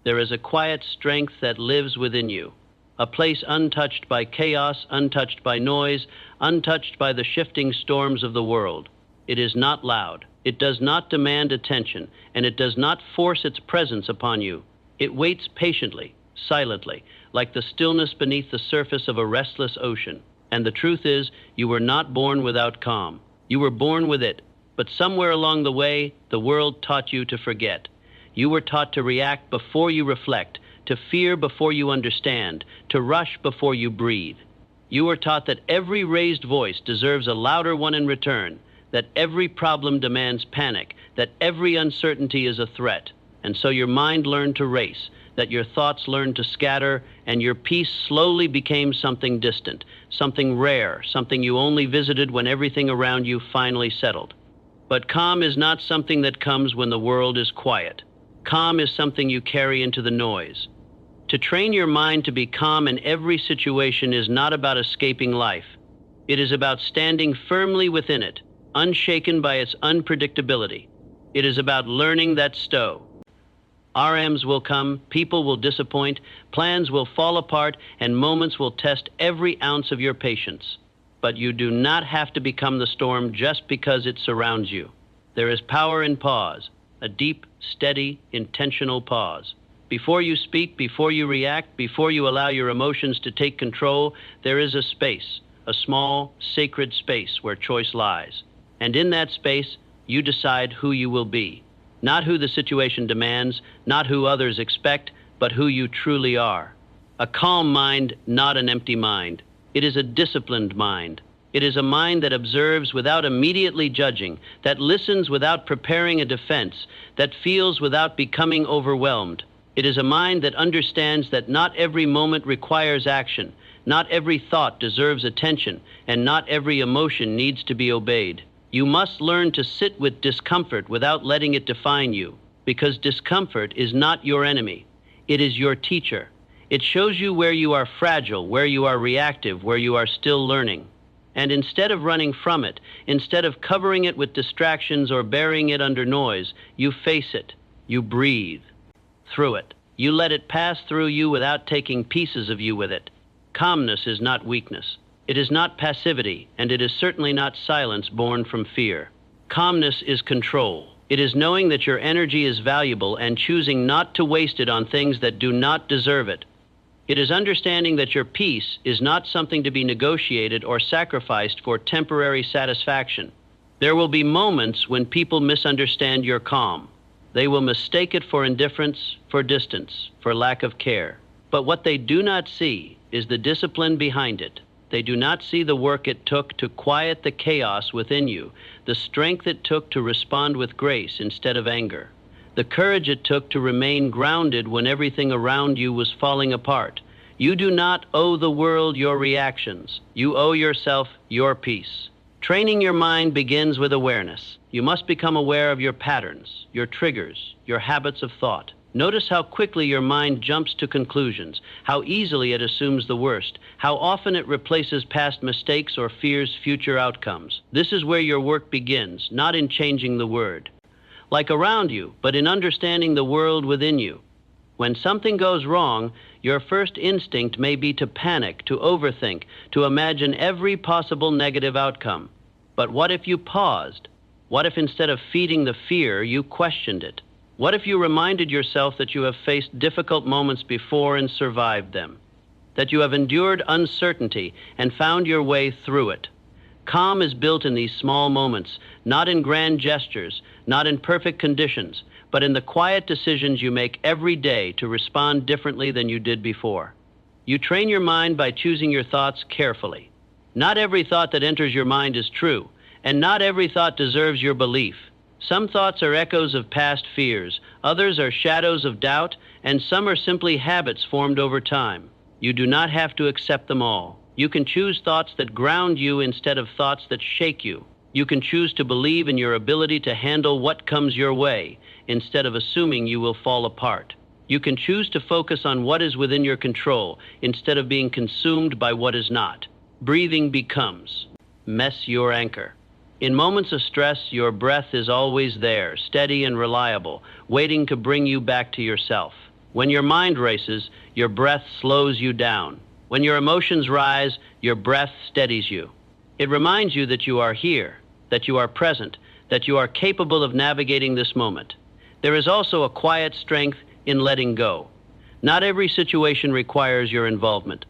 There is a quiet strength that lives within you, a place untouched by chaos, untouched by noise, untouched by the shifting storms of the world. It is not loud. It does not demand attention, and it does not force its presence upon you. It waits patiently, silently, like the stillness beneath the surface of a restless ocean. And the truth is, you were not born without calm. You were born with it, but somewhere along the way, the world taught you to forget. You were taught to react before you reflect, to fear before you understand, to rush before you breathe. You were taught that every raised voice deserves a louder one in return, that every problem demands panic, that every uncertainty is a threat. And so your mind learned to race, that your thoughts learned to scatter, and your peace slowly became something distant, something rare, something you only visited when everything around you finally settled. But calm is not something that comes when the world is quiet. Calm is something you carry into the noise. To train your mind to be calm in every situation is not about escaping life. It is about standing firmly within it, unshaken by its unpredictability. It is about learning that stow. RMs will come, people will disappoint, plans will fall apart, and moments will test every ounce of your patience. But you do not have to become the storm just because it surrounds you. There is power in pause, a deep, steady, intentional pause. Before you speak, before you react, before you allow your emotions to take control, there is a space, a small, sacred space where choice lies. And in that space, you decide who you will be. Not who the situation demands, not who others expect, but who you truly are. A calm mind, not an empty mind. It is a disciplined mind. It is a mind that observes without immediately judging, that listens without preparing a defense, that feels without becoming overwhelmed. It is a mind that understands that not every moment requires action, not every thought deserves attention, and not every emotion needs to be obeyed. You must learn to sit with discomfort without letting it define you, because discomfort is not your enemy. It is your teacher. It shows you where you are fragile, where you are reactive, where you are still learning. And instead of running from it, instead of covering it with distractions or burying it under noise, you face it. You breathe through it. You let it pass through you without taking pieces of you with it. Calmness is not weakness. It is not passivity, and it is certainly not silence born from fear. Calmness is control. It is knowing that your energy is valuable and choosing not to waste it on things that do not deserve it. It is understanding that your peace is not something to be negotiated or sacrificed for temporary satisfaction. There will be moments when people misunderstand your calm. They will mistake it for indifference, for distance, for lack of care. But what they do not see is the discipline behind it. They do not see the work it took to quiet the chaos within you, the strength it took to respond with grace instead of anger, the courage it took to remain grounded when everything around you was falling apart. You do not owe the world your reactions. You owe yourself your peace. Training your mind begins with awareness. You must become aware of your patterns, your triggers, your habits of thought. Notice how quickly your mind jumps to conclusions, how easily it assumes the worst, how often it replaces past mistakes or fears future outcomes. This is where your work begins, not in changing the word, like around you, but in understanding the world within you. When something goes wrong, your first instinct may be to panic, to overthink, to imagine every possible negative outcome. But what if you paused? What if instead of feeding the fear, you questioned it? What if you reminded yourself that you have faced difficult moments before and survived them? That you have endured uncertainty and found your way through it? Calm is built in these small moments, not in grand gestures, not in perfect conditions, but in the quiet decisions you make every day to respond differently than you did before. You train your mind by choosing your thoughts carefully. Not every thought that enters your mind is true, and not every thought deserves your belief. Some thoughts are echoes of past fears, others are shadows of doubt, and some are simply habits formed over time. You do not have to accept them all. You can choose thoughts that ground you instead of thoughts that shake you. You can choose to believe in your ability to handle what comes your way, instead of assuming you will fall apart. You can choose to focus on what is within your control, instead of being consumed by what is not. Breathing becomes your anchor. In moments of stress, your breath is always there, steady and reliable, waiting to bring you back to yourself. When your mind races, your breath slows you down. When your emotions rise, your breath steadies you. It reminds you that you are here, that you are present, that you are capable of navigating this moment. There is also a quiet strength in letting go. Not every situation requires your involvement.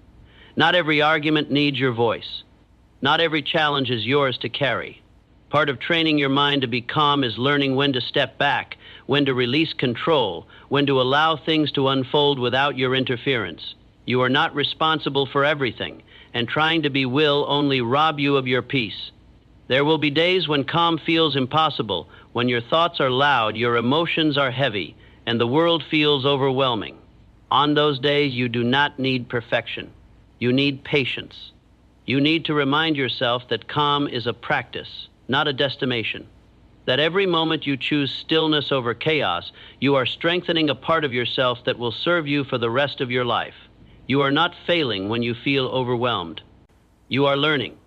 Not every argument needs your voice. Not every challenge is yours to carry. Part of training your mind to be calm is learning when to step back, when to release control, when to allow things to unfold without your interference. You are not responsible for everything, and trying to be will only rob you of your peace. There will be days when calm feels impossible, when your thoughts are loud, your emotions are heavy, and the world feels overwhelming. On those days, you do not need perfection. You need patience. You need to remind yourself that calm is a practice, not a destination. That every moment you choose stillness over chaos, you are strengthening a part of yourself that will serve you for the rest of your life. You are not failing when you feel overwhelmed. You are learning.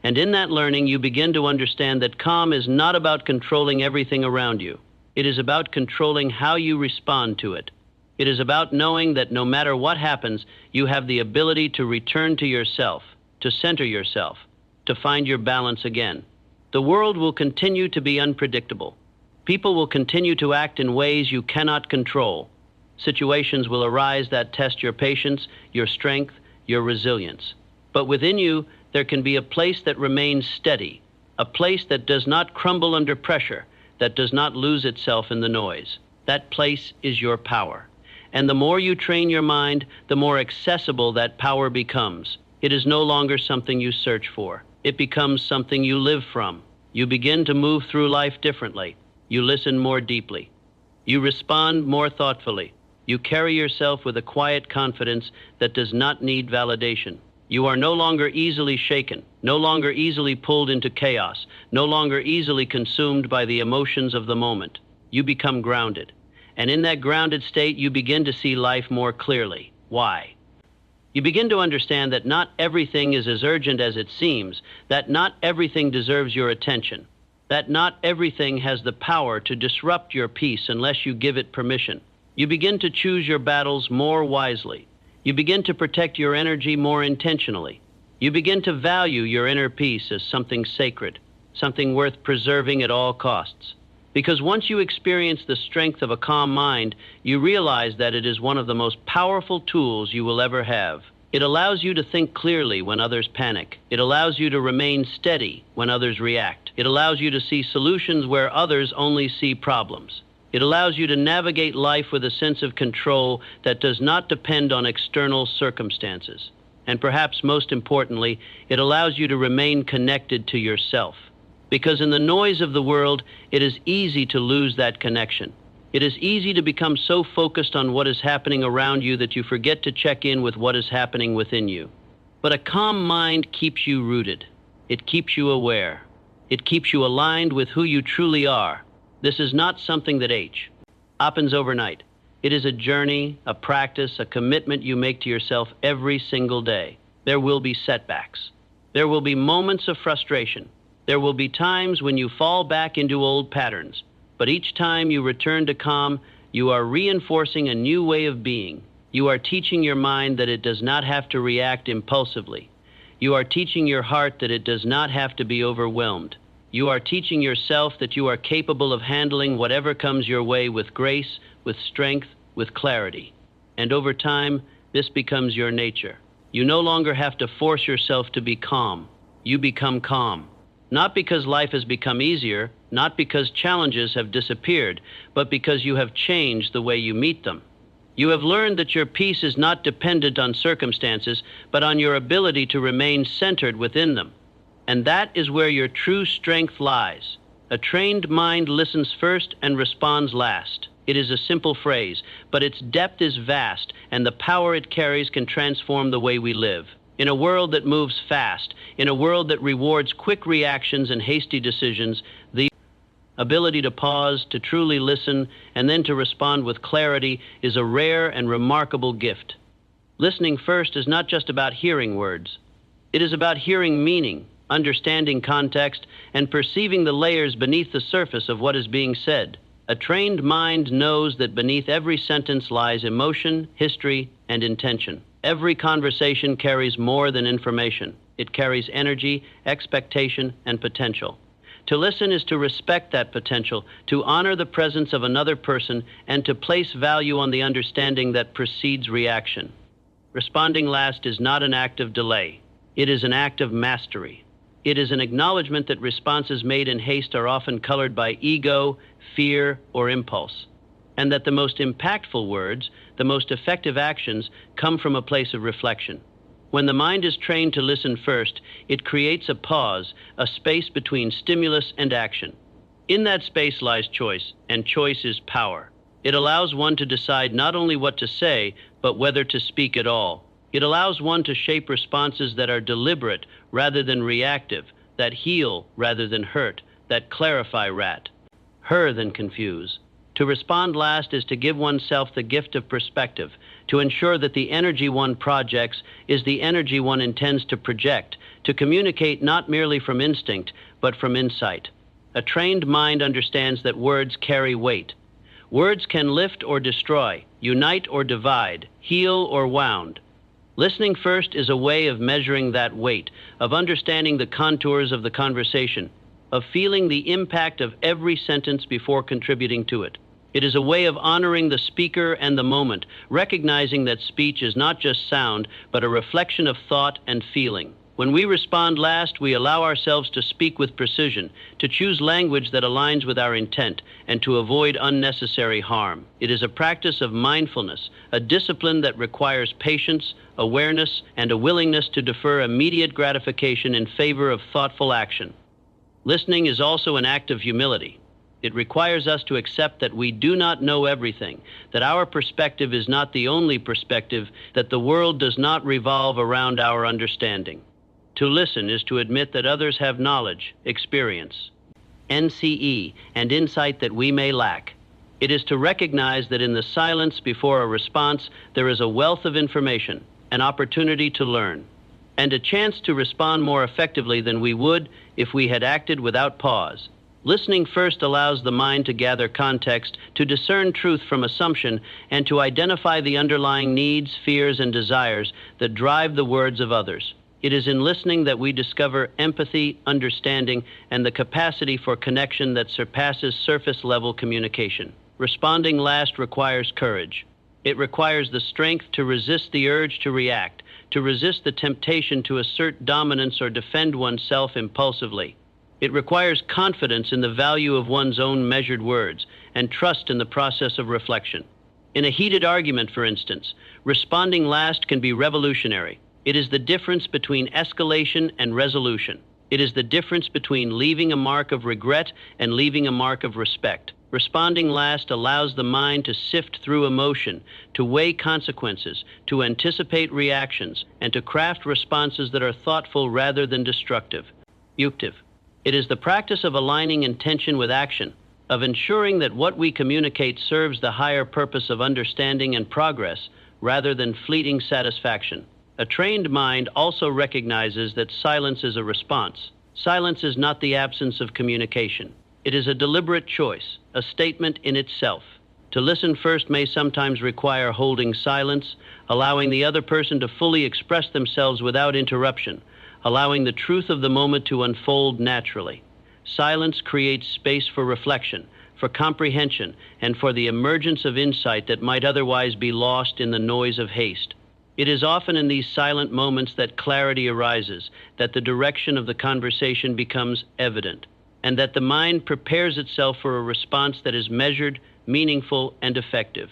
And in that learning, you begin to understand that calm is not about controlling everything around you. It is about controlling how you respond to it. It is about knowing that no matter what happens, you have the ability to return to yourself, to center yourself, to find your balance again. The world will continue to be unpredictable. People will continue to act in ways you cannot control. Situations will arise that test your patience, your strength, your resilience. But within you, there can be a place that remains steady, a place that does not crumble under pressure, that does not lose itself in the noise. That place is your power. And the more you train your mind, the more accessible that power becomes. It is no longer something you search for. It becomes something you live from. You begin to move through life differently. You listen more deeply. You respond more thoughtfully. You carry yourself with a quiet confidence that does not need validation. You are no longer easily shaken, no longer easily pulled into chaos, no longer easily consumed by the emotions of the moment. You become grounded. And in that grounded state, you begin to see life more clearly. Why? You begin to understand that not everything is as urgent as it seems, that not everything deserves your attention, that not everything has the power to disrupt your peace unless you give it permission. You begin to choose your battles more wisely. You begin to protect your energy more intentionally. You begin to value your inner peace as something sacred, something worth preserving at all costs. Because once you experience the strength of a calm mind, you realize that it is one of the most powerful tools you will ever have. It allows you to think clearly when others panic. It allows you to remain steady when others react. It allows you to see solutions where others only see problems. It allows you to navigate life with a sense of control that does not depend on external circumstances. And perhaps most importantly, it allows you to remain connected to yourself. Because in the noise of the world, it is easy to lose that connection. It is easy to become so focused on what is happening around you that you forget to check in with what is happening within you. But a calm mind keeps you rooted. It keeps you aware. It keeps you aligned with who you truly are. This is not something that happens overnight. It is a journey, a practice, a commitment you make to yourself every single day. There will be setbacks. There will be moments of frustration. There will be times when you fall back into old patterns, but each time you return to calm, you are reinforcing a new way of being. You are teaching your mind that it does not have to react impulsively. You are teaching your heart that it does not have to be overwhelmed. You are teaching yourself that you are capable of handling whatever comes your way with grace, with strength, with clarity. And over time, this becomes your nature. You no longer have to force yourself to be calm. You become calm. Not because life has become easier, not because challenges have disappeared, but because you have changed the way you meet them. You have learned that your peace is not dependent on circumstances, but on your ability to remain centered within them. And that is where your true strength lies. A trained mind listens first and responds last. It is a simple phrase, but its depth is vast, and the power it carries can transform the way we live. In a world that moves fast, in a world that rewards quick reactions and hasty decisions, the ability to pause, to truly listen, and then to respond with clarity is a rare and remarkable gift. Listening first is not just about hearing words. It is about hearing meaning, understanding context, and perceiving the layers beneath the surface of what is being said. A trained mind knows that beneath every sentence lies emotion, history, and intention. Every conversation carries more than information. It carries energy, expectation, and potential. To listen is to respect that potential, to honor the presence of another person, and to place value on the understanding that precedes reaction. Responding last is not an act of delay. It is an act of mastery. It is an acknowledgement that responses made in haste are often colored by ego, fear, or impulse, and that the most impactful words, the most effective actions, come from a place of reflection. When the mind is trained to listen first, it creates a pause, a space between stimulus and action. In that space lies choice, and choice is power. It allows one to decide not only what to say, but whether to speak at all. It allows one to shape responses that are deliberate rather than reactive, that heal rather than hurt, that clarify her than confuse. To respond last is to give oneself the gift of perspective, to ensure that the energy one projects is the energy one intends to project, to communicate not merely from instinct, but from insight. A trained mind understands that words carry weight. Words can lift or destroy, unite or divide, heal or wound. Listening first is a way of measuring that weight, of understanding the contours of the conversation, of feeling the impact of every sentence before contributing to it. It is a way of honoring the speaker and the moment, recognizing that speech is not just sound, but a reflection of thought and feeling. When we respond last, we allow ourselves to speak with precision, to choose language that aligns with our intent, and to avoid unnecessary harm. It is a practice of mindfulness, a discipline that requires patience, awareness, and a willingness to defer immediate gratification in favor of thoughtful action. Listening is also an act of humility. It requires us to accept that we do not know everything, that our perspective is not the only perspective, that the world does not revolve around our understanding. To listen is to admit that others have knowledge, experience, NCE, and insight that we may lack. It is to recognize that in the silence before a response, there is a wealth of information, an opportunity to learn, and a chance to respond more effectively than we would if we had acted without pause. Listening first allows the mind to gather context, to discern truth from assumption, and to identify the underlying needs, fears, and desires that drive the words of others. It is in listening that we discover empathy, understanding, and the capacity for connection that surpasses surface-level communication. Responding last requires courage. It requires the strength to resist the urge to react, to resist the temptation to assert dominance or defend oneself impulsively. It requires confidence in the value of one's own measured words and trust in the process of reflection. In a heated argument, for instance, responding last can be revolutionary. It is the difference between escalation and resolution. It is the difference between leaving a mark of regret and leaving a mark of respect. Responding last allows the mind to sift through emotion, to weigh consequences, to anticipate reactions, and to craft responses that are thoughtful rather than destructive. It is the practice of aligning intention with action, of ensuring that what we communicate serves the higher purpose of understanding and progress rather than fleeting satisfaction. A trained mind also recognizes that silence is a response. Silence is not the absence of communication. It is a deliberate choice, a statement in itself. To listen first may sometimes require holding silence, allowing the other person to fully express themselves without interruption, allowing the truth of the moment to unfold naturally. Silence creates space for reflection, for comprehension, and for the emergence of insight that might otherwise be lost in the noise of haste. It is often in these silent moments that clarity arises, that the direction of the conversation becomes evident, and that the mind prepares itself for a response that is measured, meaningful, and effective.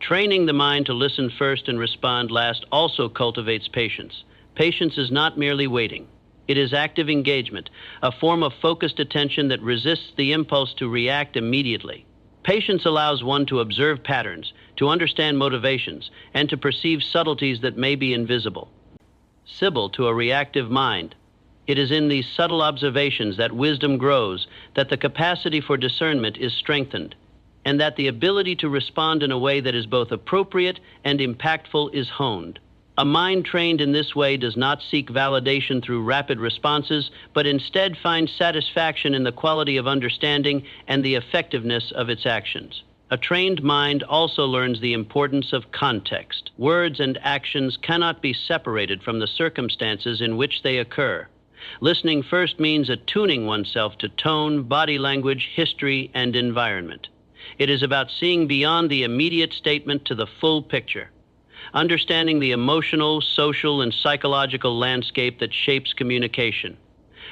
Training the mind to listen first and respond last also cultivates patience. Patience is not merely waiting. It is active engagement, a form of focused attention that resists the impulse to react immediately. Patience allows one to observe patterns, to understand motivations, and to perceive subtleties that may be invisible. To a reactive mind, it is in these subtle observations that wisdom grows, that the capacity for discernment is strengthened, and that the ability to respond in a way that is both appropriate and impactful is honed. A mind trained in this way does not seek validation through rapid responses, but instead finds satisfaction in the quality of understanding and the effectiveness of its actions. A trained mind also learns the importance of context. Words and actions cannot be separated from the circumstances in which they occur. Listening first means attuning oneself to tone, body language, history, and environment. It is about seeing beyond the immediate statement to the full picture, understanding the emotional, social, and psychological landscape that shapes communication.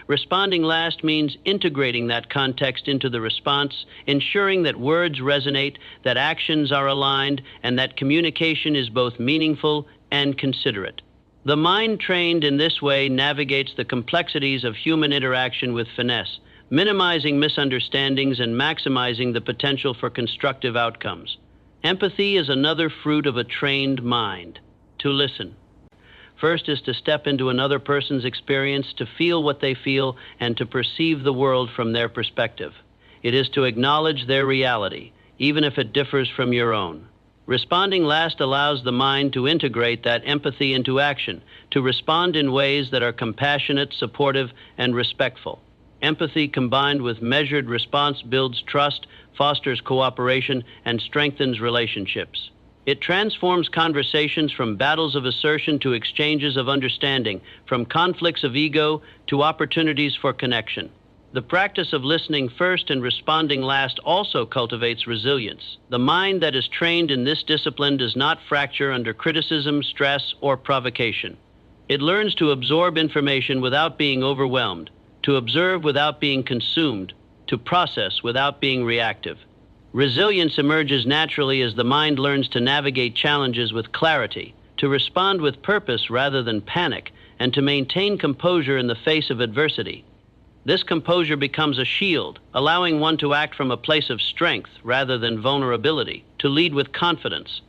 Responding last means integrating that context into the response, ensuring that words resonate, that actions are aligned, and that communication is both meaningful and considerate. The mind trained in this way navigates the complexities of human interaction with finesse, minimizing misunderstandings and maximizing the potential for constructive outcomes. Empathy is another fruit of a trained mind. To listen. First is to step into another person's experience, to feel what they feel, and to perceive the world from their perspective. It is to acknowledge their reality, even if it differs from your own. Responding last allows the mind to integrate that empathy into action, to respond in ways that are compassionate, supportive, and respectful. Empathy combined with measured response builds trust, fosters cooperation, and strengthens relationships. It transforms conversations from battles of assertion to exchanges of understanding, from conflicts of ego to opportunities for connection. The practice of listening first and responding last also cultivates resilience. The mind that is trained in this discipline does not fracture under criticism, stress, or provocation. It learns to absorb information without being overwhelmed, to observe without being consumed, to process without being reactive. Resilience emerges naturally as the mind learns to navigate challenges with clarity, to respond with purpose rather than panic, and to maintain composure in the face of adversity. This composure becomes a shield, allowing one to act from a place of strength rather than vulnerability, to lead with confidence,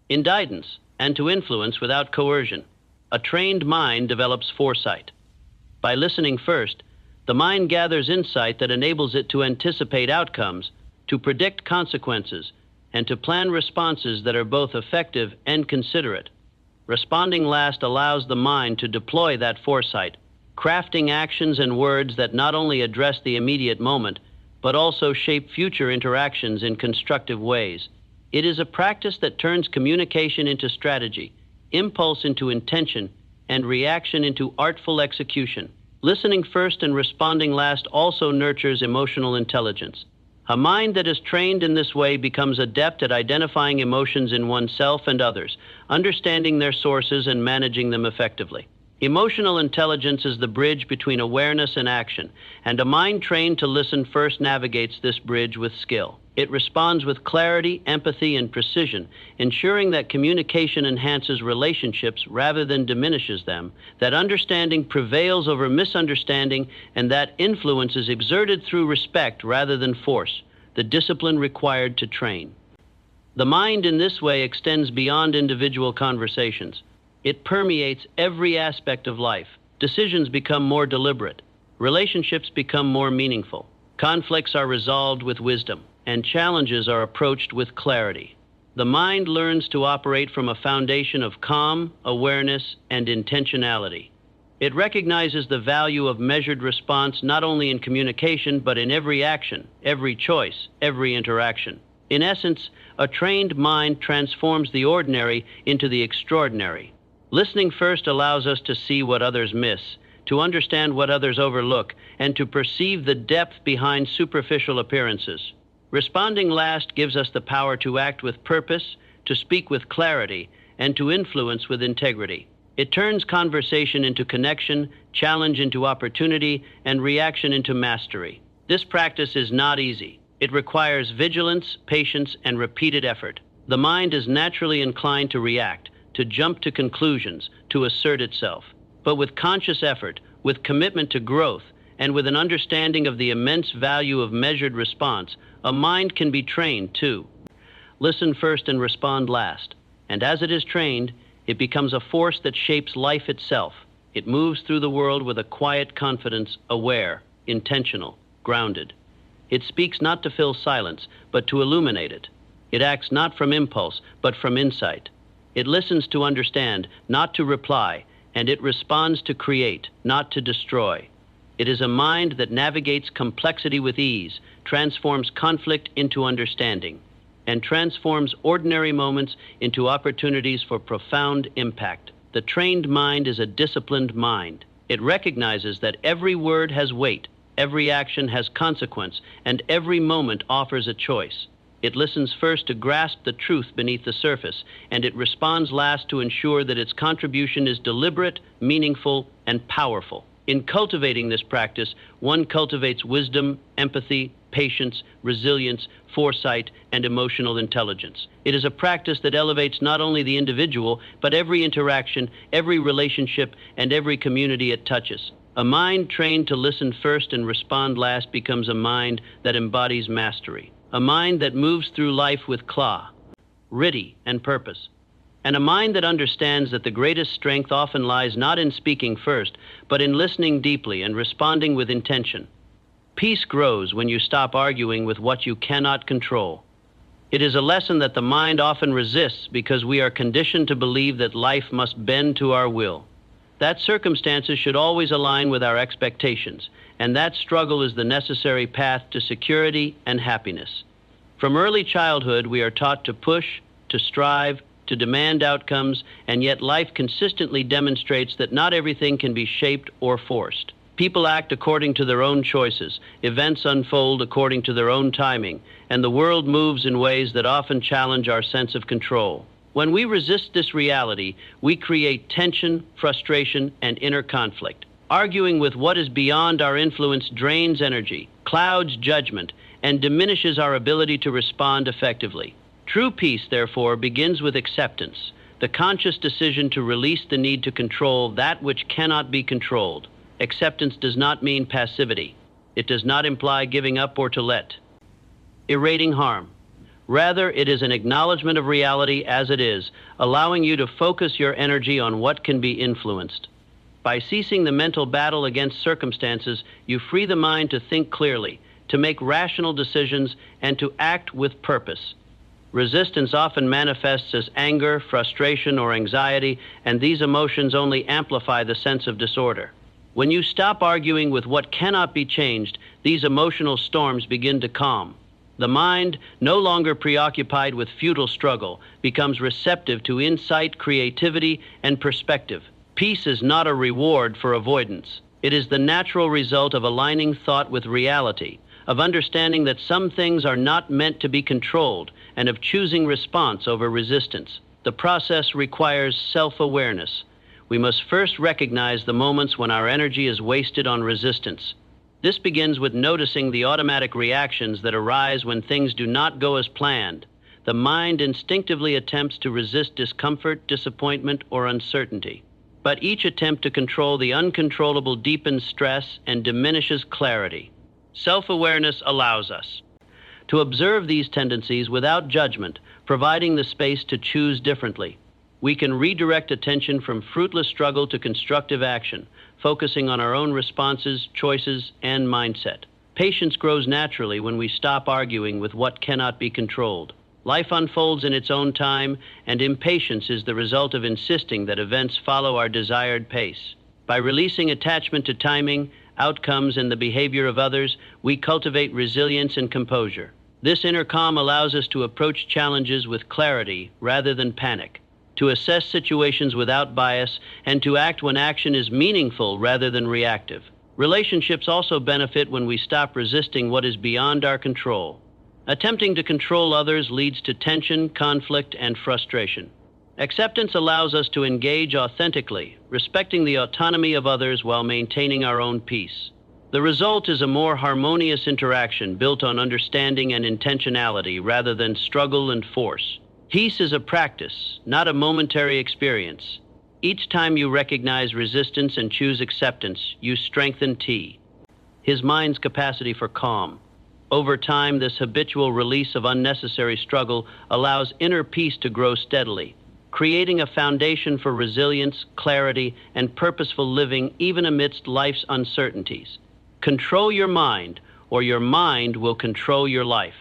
indictance, and to influence without coercion. A trained mind develops foresight. By listening first, the mind gathers insight that enables it to anticipate outcomes, to predict consequences, and to plan responses that are both effective and considerate. Responding last allows the mind to deploy that foresight, crafting actions and words that not only address the immediate moment, but also shape future interactions in constructive ways. It is a practice that turns communication into strategy, impulse into intention, and reaction into artful execution. Listening first and responding last also nurtures emotional intelligence. A mind that is trained in this way becomes adept at identifying emotions in oneself and others, understanding their sources and managing them effectively. Emotional intelligence is the bridge between awareness and action, and a mind trained to listen first navigates this bridge with skill. It responds with clarity, empathy, and precision, ensuring that communication enhances relationships rather than diminishes them, that understanding prevails over misunderstanding, and that influence is exerted through respect rather than force, the discipline required to train. The mind in this way extends beyond individual conversations. It permeates every aspect of life. Decisions become more deliberate. Relationships become more meaningful. Conflicts are resolved with wisdom, and challenges are approached with clarity. The mind learns to operate from a foundation of calm, awareness, and intentionality. It recognizes the value of measured response not only in communication, but in every action, every choice, every interaction. In essence, a trained mind transforms the ordinary into the extraordinary. Listening first allows us to see what others miss, to understand what others overlook, and to perceive the depth behind superficial appearances. Responding last gives us the power to act with purpose, to speak with clarity, and to influence with integrity. It turns conversation into connection, challenge into opportunity, and reaction into mastery. This practice is not easy. It requires vigilance, patience, and repeated effort. The mind is naturally inclined to react, to jump to conclusions, to assert itself. But with conscious effort, with commitment to growth, and with an understanding of the immense value of measured response, a mind can be trained too. Listen first and respond last. And as it is trained, it becomes a force that shapes life itself. It moves through the world with a quiet confidence, aware, intentional, grounded. It speaks not to fill silence, but to illuminate it. It acts not from impulse, but from insight. It listens to understand, not to reply, and it responds to create, not to destroy. It is a mind that navigates complexity with ease, transforms conflict into understanding, and transforms ordinary moments into opportunities for profound impact. The trained mind is a disciplined mind. It recognizes that every word has weight, every action has consequence, and every moment offers a choice. It listens first to grasp the truth beneath the surface, and it responds last to ensure that its contribution is deliberate, meaningful, and powerful. In cultivating this practice, one cultivates wisdom, empathy, patience, resilience, foresight, and emotional intelligence. It is a practice that elevates not only the individual, but every interaction, every relationship, and every community it touches. A mind trained to listen first and respond last becomes a mind that embodies mastery. A mind that moves through life with clarity and purpose. And a mind that understands that the greatest strength often lies not in speaking first, but in listening deeply and responding with intention. Peace grows when you stop arguing with what you cannot control. It is a lesson that the mind often resists because we are conditioned to believe that life must bend to our will, that circumstances should always align with our expectations, and that struggle is the necessary path to security and happiness. From early childhood, we are taught to push, to strive, to demand outcomes, and yet life consistently demonstrates that not everything can be shaped or forced. People act according to their own choices, events unfold according to their own timing, and the world moves in ways that often challenge our sense of control. When we resist this reality, we create tension, frustration, and inner conflict. Arguing with what is beyond our influence drains energy, clouds judgment, and diminishes our ability to respond effectively. True peace, therefore, begins with acceptance, the conscious decision to release the need to control that which cannot be controlled. Acceptance does not mean passivity. It does not imply giving up or to let erasing harm. Rather, it is an acknowledgement of reality as it is, allowing you to focus your energy on what can be influenced. By ceasing the mental battle against circumstances, you free the mind to think clearly, to make rational decisions, and to act with purpose. Resistance often manifests as anger, frustration, or anxiety, and these emotions only amplify the sense of disorder. When you stop arguing with what cannot be changed, these emotional storms begin to calm. The mind, no longer preoccupied with futile struggle, becomes receptive to insight, creativity, and perspective. Peace is not a reward for avoidance. It is the natural result of aligning thought with reality, of understanding that some things are not meant to be controlled, and of choosing response over resistance. The process requires self-awareness. We must first recognize the moments when our energy is wasted on resistance. This begins with noticing the automatic reactions that arise when things do not go as planned. The mind instinctively attempts to resist discomfort, disappointment, or uncertainty. But each attempt to control the uncontrollable deepens stress and diminishes clarity. Self-awareness allows us to observe these tendencies without judgment, providing the space to choose differently. We can redirect attention from fruitless struggle to constructive action, focusing on our own responses, choices, and mindset. Patience grows naturally when we stop arguing with what cannot be controlled. Life unfolds in its own time, and impatience is the result of insisting that events follow our desired pace. By releasing attachment to timing, outcomes, and the behavior of others, we cultivate resilience and composure. This inner calm allows us to approach challenges with clarity rather than panic, to assess situations without bias, and to act when action is meaningful rather than reactive. Relationships also benefit when we stop resisting what is beyond our control. Attempting to control others leads to tension, conflict, and frustration. Acceptance allows us to engage authentically, respecting the autonomy of others while maintaining our own peace. The result is a more harmonious interaction built on understanding and intentionality rather than struggle and force. Peace is a practice, not a momentary experience. Each time you recognize resistance and choose acceptance, you strengthen his mind's capacity for calm. Over time, this habitual release of unnecessary struggle allows inner peace to grow steadily, creating a foundation for resilience, clarity, and purposeful living even amidst life's uncertainties. Control your mind, or your mind will control your life.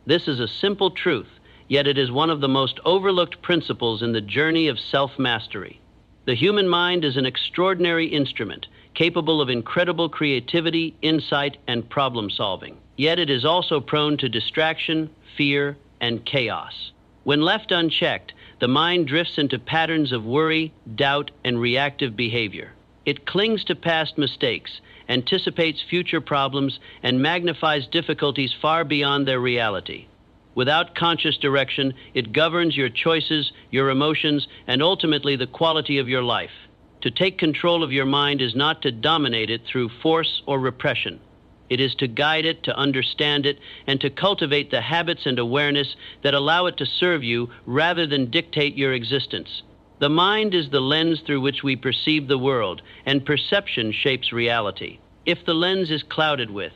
This is a simple truth, yet it is one of the most overlooked principles in the journey of self-mastery. The human mind is an extraordinary instrument, capable of incredible creativity, insight, and problem-solving. Yet it is also prone to distraction, fear, and chaos. When left unchecked, the mind drifts into patterns of worry, doubt, and reactive behavior. It clings to past mistakes, anticipates future problems, and magnifies difficulties far beyond their reality. Without conscious direction, it governs your choices, your emotions, and ultimately the quality of your life. To take control of your mind is not to dominate it through force or repression. It is to guide it, to understand it, and to cultivate the habits and awareness that allow it to serve you rather than dictate your existence. The mind is the lens through which we perceive the world, and perception shapes reality. If the lens is clouded with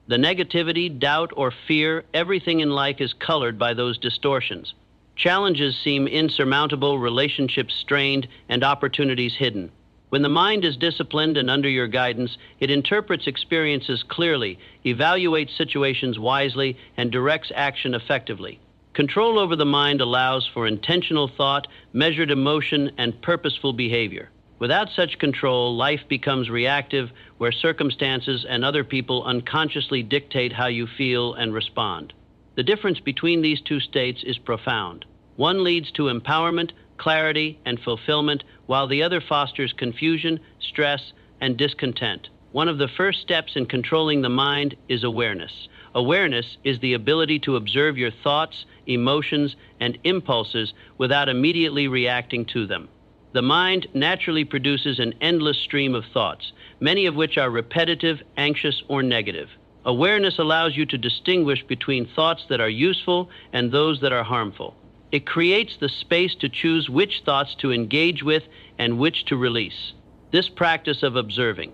the negativity, doubt, or fear, everything in life is colored by those distortions. Challenges seem insurmountable, relationships strained, and opportunities hidden. When the mind is disciplined and under your guidance, it interprets experiences clearly, evaluates situations wisely, and directs action effectively. Control over the mind allows for intentional thought, measured emotion, and purposeful behavior. Without such control, life becomes reactive, where circumstances and other people unconsciously dictate how you feel and respond. The difference between these two states is profound. One leads to empowerment, clarity, and fulfillment, while the other fosters confusion, stress, and discontent. One of the first steps in controlling the mind is awareness. Awareness is the ability to observe your thoughts, emotions, and impulses without immediately reacting to them. The mind naturally produces an endless stream of thoughts, many of which are repetitive, anxious, or negative. Awareness allows you to distinguish between thoughts that are useful and those that are harmful. It creates the space to choose which thoughts to engage with and which to release. This practice of observing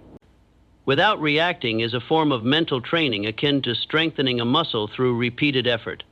without reacting is a form of mental training akin to strengthening a muscle through repeated effort.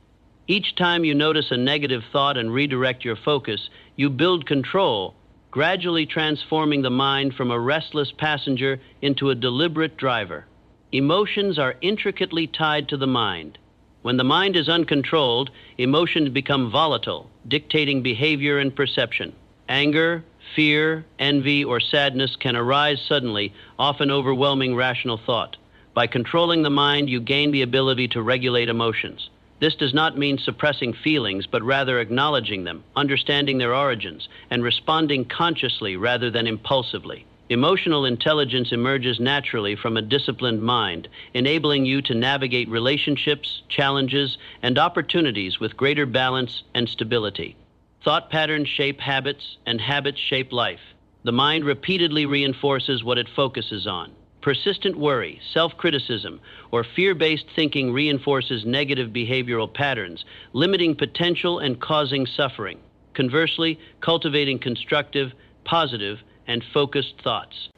Each time you notice a negative thought and redirect your focus, you build control, gradually transforming the mind from a restless passenger into a deliberate driver. Emotions are intricately tied to the mind. When the mind is uncontrolled, emotions become volatile, dictating behavior and perception. Anger, fear, envy, or sadness can arise suddenly, often overwhelming rational thought. By controlling the mind, you gain the ability to regulate emotions. This does not mean suppressing feelings, but rather acknowledging them, understanding their origins, and responding consciously rather than impulsively. Emotional intelligence emerges naturally from a disciplined mind, enabling you to navigate relationships, challenges, and opportunities with greater balance and stability. Thought patterns shape habits, and habits shape life. The mind repeatedly reinforces what it focuses on. Persistent worry, self-criticism, or fear-based thinking reinforces negative behavioral patterns, limiting potential and causing suffering. Conversely, cultivating constructive, positive, and focused thoughts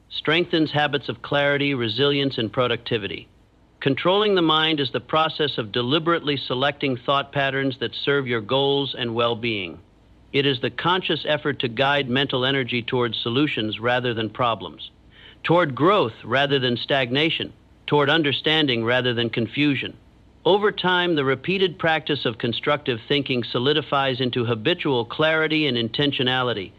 strengthens habits of clarity, resilience, and productivity. Controlling the mind is the process of deliberately selecting thought patterns that serve your goals and well-being. It is the conscious effort to guide mental energy towards solutions rather than problems, toward growth rather than stagnation, toward understanding rather than confusion. Over time, the repeated practice of constructive thinking solidifies into habitual clarity and intentionality,